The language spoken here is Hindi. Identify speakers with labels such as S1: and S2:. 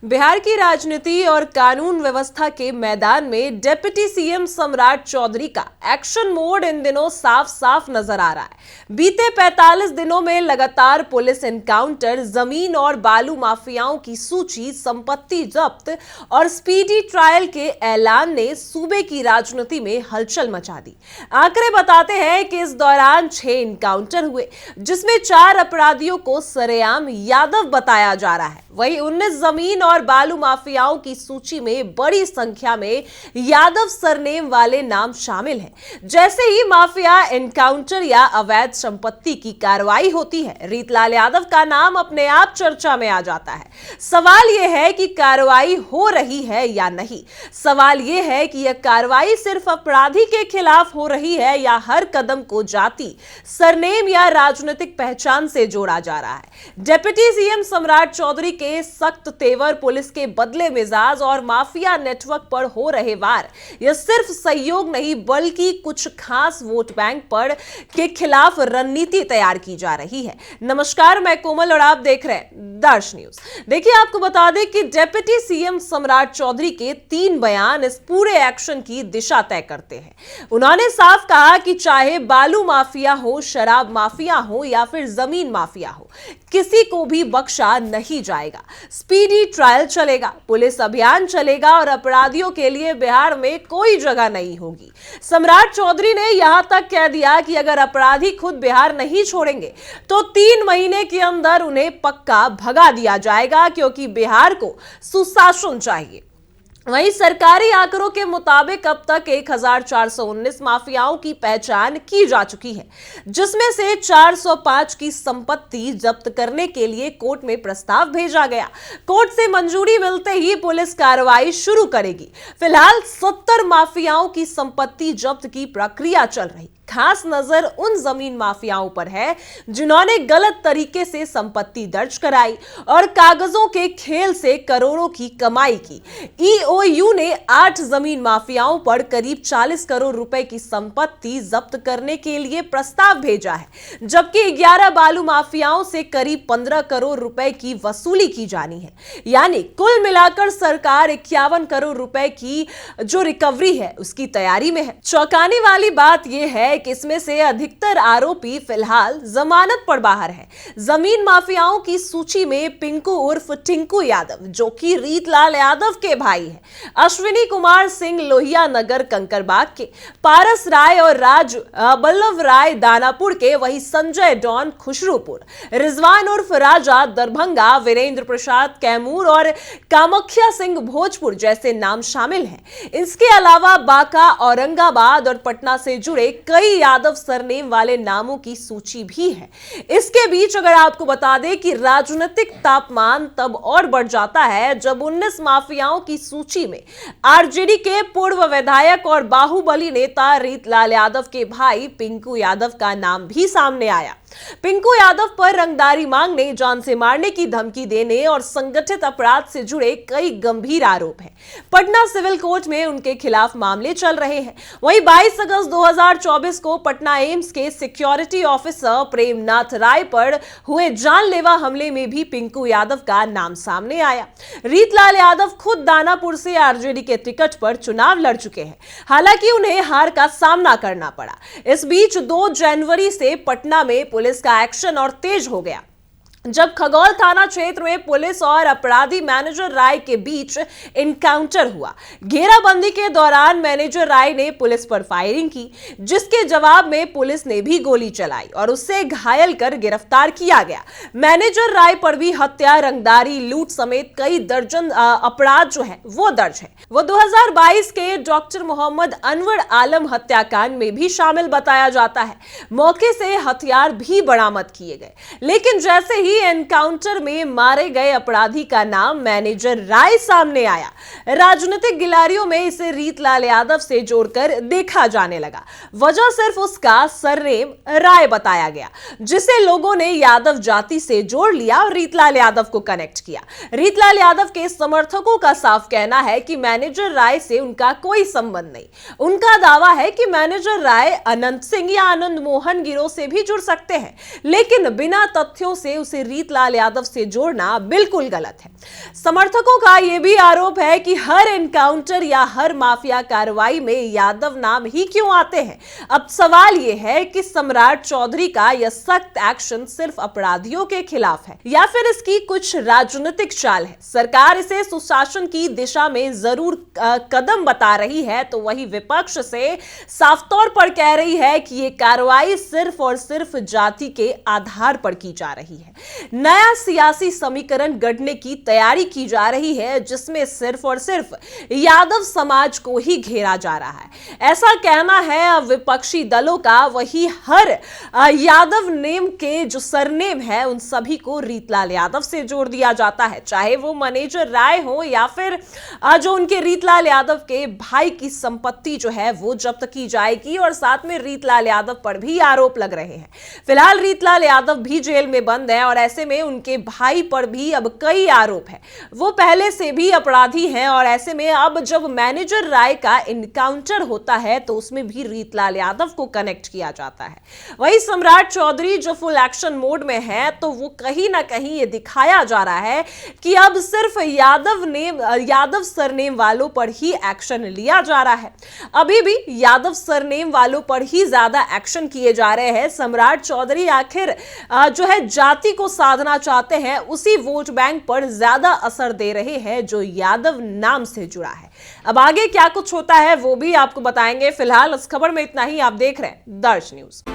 S1: बिहार की राजनीति और कानून व्यवस्था के मैदान में डिप्टी सीएम सम्राट चौधरी का एक्शन मोड इन दिनों साफ साफ नजर आ रहा है। बीते 45 दिनों में लगातार पुलिस एनकाउंटर, जमीन और बालू माफियाओं की सूची, संपत्ति जब्त और स्पीडी ट्रायल के ऐलान ने सूबे की राजनीति में हलचल मचा दी। आंकड़े बताते हैं कि इस दौरान 6 एनकाउंटर हुए, जिसमें 4 अपराधियों को सरेआम यादव बताया जा रहा है। वहीं 19 जमीन और बालू माफियाओं की सूची में बड़ी संख्या में यादव सरनेम वाले नाम शामिल हैं। जैसे ही माफिया एनकाउंटर या अवैध संपत्ति की कार्रवाई होती है, रीतलाल यादव का नाम अपने आप चर्चा में आ जाता है। सवाल यह है कि कार्रवाई हो रही है या नहीं। सवाल यह है कि यह कार्रवाई सिर्फ अपराधी के खिलाफ हो रही है या हर कदम को जाति, सरनेम या राजनीतिक पहचान से जोड़ा जा रहा है। डिप्टी सीएम सम्राट चौधरी के सख्त तेवर, पुलिस के बदले मिजाज और माफिया नेटवर्क पर हो रहे वार, यह सिर्फ सहयोग नहीं बल्कि कुछ खास वोट बैंक पर के खिलाफ रणनीति तैयार की जा रही है। नमस्कार, मैं कोमल और आप देख रहे हैं दर्श न्यूज। देखिए, आपको बता दें कि डिप्टी सीएम सम्राट चौधरी के 3 बयान इस पूरे एक्शन की दिशा तय करते हैं। उन्होंने साफ कहा कि चाहे बालू माफिया हो, शराब माफिया हो या फिर जमीन माफिया हो, किसी को भी बख्शा नहीं जाएगा। स्पीडी ट्रायल चलेगा, पुलिस अभियान चलेगा और अपराधियों के लिए बिहार में कोई जगह नहीं होगी। सम्राट चौधरी ने यहां तक कह दिया कि अगर अपराधी खुद बिहार नहीं छोड़ेंगे तो 3 महीने के अंदर उन्हें पक्का भगा दिया जाएगा, क्योंकि बिहार को सुशासन चाहिए। वहीं सरकारी आंकड़ों के मुताबिक अब तक 1419 माफियाओं की पहचान की जा चुकी है, जिसमें से 405 की संपत्ति जब्त करने के लिए कोर्ट में प्रस्ताव भेजा गया। कोर्ट से मंजूरी मिलते ही पुलिस कार्रवाई शुरू करेगी। फिलहाल 70 माफियाओं की संपत्ति जब्त की प्रक्रिया चल रही। खास नजर उन जमीन माफियाओं पर है जिन्होंने गलत तरीके से संपत्ति दर्ज कराई और कागजों के खेल से करोड़ों की कमाई की। ईओयू ने 8 जमीन माफियाओं पर करीब 40 करोड़ रुपए की संपत्ति जब्त करने के लिए प्रस्ताव भेजा है, जबकि 11 बालू माफियाओं से करीब 15 करोड़ रुपए की वसूली की जानी है। यानी कुल मिलाकर सरकार 51 करोड़ रुपए की जो रिकवरी है उसकी तैयारी में है। चौंकाने वाली बात यह है कि इसमें से अधिकतर आरोपी फिलहाल जमानत पर बाहर है। जमीन माफियाओं की सूची में पिंकू उर्फ टिंकू यादव, जो कि रीतलाल यादव के भाई है, अश्विनी कुमार सिंह लोहिया नगर कंकरबाग के, पारस राय और राज बल्लभ राय दानापुर के, वही संजय डॉन खुशरूपुर, रिजवान उर्फ राजा दरभंगा, वीरेंद्र प्रसाद कैमूर और कामाख्या सिंह भोजपुर जैसे नाम शामिल हैं। इसके अलावा बांका, औरंगाबाद और पटना से जुड़े कई यादव सरनेम वाले नामों की सूची भी है। इसके बीच अगर आपको बता दें कि राजनीतिक तापमान तब और बढ़ जाता है जब 19 माफियाओं की सूची में आरजेडी के पूर्व विधायक और बाहुबली नेता रीतलाल यादव के भाई पिंकू यादव का नाम भी सामने आया। पिंकू यादव पर रंगदारी मांगने, जान से मारने की धमकी देने और संगठित अपराध से जुड़े कई गंभीर आरोप हैं। पटना सिविल कोर्ट में उनके खिलाफ मामले चल रहे हैं। वहीं 22 अगस्त 2024 को पटना एम्स के सिक्योरिटी ऑफिसर प्रेमनाथ राय पर हुए जानलेवा हमले में भी पिंकू यादव का नाम सामने आया। रीतलाल यादव खुद दानापुर से आरजेडी के टिकट पर चुनाव लड़ चुके हैं, हालांकि उन्हें हार का सामना करना पड़ा। इस बीच 2 जनवरी से पटना में पुलिस का एक्शन और तेज हो गया, जब खगौल थाना क्षेत्र में पुलिस और अपराधी मैनेजर राय के बीच एनकाउंटर हुआ। घेराबंदी के दौरान मैनेजर राय ने पुलिस पर फायरिंग की, जिसके जवाब में पुलिस ने भी गोली चलाई और उससे घायल कर गिरफ्तार किया गया। मैनेजर राय पर भी हत्या, रंगदारी, लूट समेत कई दर्जन अपराध जो है वो दर्ज है। वो 2022 के डॉक्टर मोहम्मद अनवर आलम हत्याकांड में भी शामिल बताया जाता है। मौके से हथियार भी बरामद किए गए, लेकिन जैसे ही एनकाउंटर में मारे गए अपराधी का नाम मैनेजर राय सामने आया, राजनीतिक गिलारियों में इसे रीतलाल यादव से जोड़कर देखा जाने लगा। वजह सिर्फ उसका सरनेम राय बताया गया, जिसे लोगों ने यादव जाति से जोड़ लिया और रीतलाल यादव को कनेक्ट किया। रीतलाल यादव के समर्थकों का साफ कहना है कि मैनेजर राय से उनका कोई संबंध नहीं। उनका दावा है कि मैनेजर राय अनंत सिंह या आनंद मोहन गिरोह से भी जुड़ सकते हैं, लेकिन बिना तथ्यों से उसे रीतलाल यादव से जोड़ना बिल्कुल गलत है। समर्थकों का यह भी आरोप है कि हर एनकाउंटर या हर माफिया कार्रवाई में यादव नाम ही क्यों आते हैं। अब सवाल यह है कि सम्राट चौधरी का यह सख्त एक्शन सिर्फ अपराधियों के खिलाफ है या फिर इसकी कुछ राजनीतिक चाल है। सरकार इसे सुशासन की दिशा में जरूर कदम बता रही है, तो वही विपक्ष से साफ तौर पर कह रही है कि यह कार्रवाई सिर्फ और सिर्फ जाति के आधार पर की जा रही है। नया सियासी समीकरण गढ़ने की तैयारी की जा रही है, जिसमें सिर्फ और सिर्फ यादव समाज को ही घेरा जा रहा है। ऐसा कहना है विपक्षी दलों का। वही हर यादव नेम के जो सरनेम है उन सभी को रीतलाल यादव से जोड़ दिया जाता है, चाहे वो मैनेजर राय हो या फिर जो उनके रीतलाल यादव के भाई की संपत्ति जो है वो जब्त की जाएगी और साथ में रीतलाल यादव पर भी आरोप लग रहे हैं। फिलहाल रीतलाल यादव भी जेल में बंद है और ऐसे में उनके भाई पर भी अब कई आरोप है। वो पहले से भी अपराधी हैं और ऐसे में अब जब मैनेजर राय का इनकाउंटर होता है तो उसमें भी रीतलाल यादव को कनेक्ट किया जाता है। वही सम्राट चौधरी जो फुल एक्शन मोड में है, तो वो कहीं ना कहीं ये दिखाया जा रहा है कि अब सिर्फ यादव सरनेम वालों पर ही एक्शन लिया जा रहा है। अभी भी यादव सरनेम वालों पर ही ज्यादा एक्शन किए जा रहे हैं। सम्राट चौधरी आखिर जो है जाति को साधना चाहते हैं, उसी वोट बैंक पर ज्यादा असर दे रहे हैं जो यादव नाम से जुड़ा है। अब आगे क्या कुछ होता है वो भी आपको बताएंगे। फिलहाल इस खबर में इतना ही। आप देख रहे हैं दर्श न्यूज।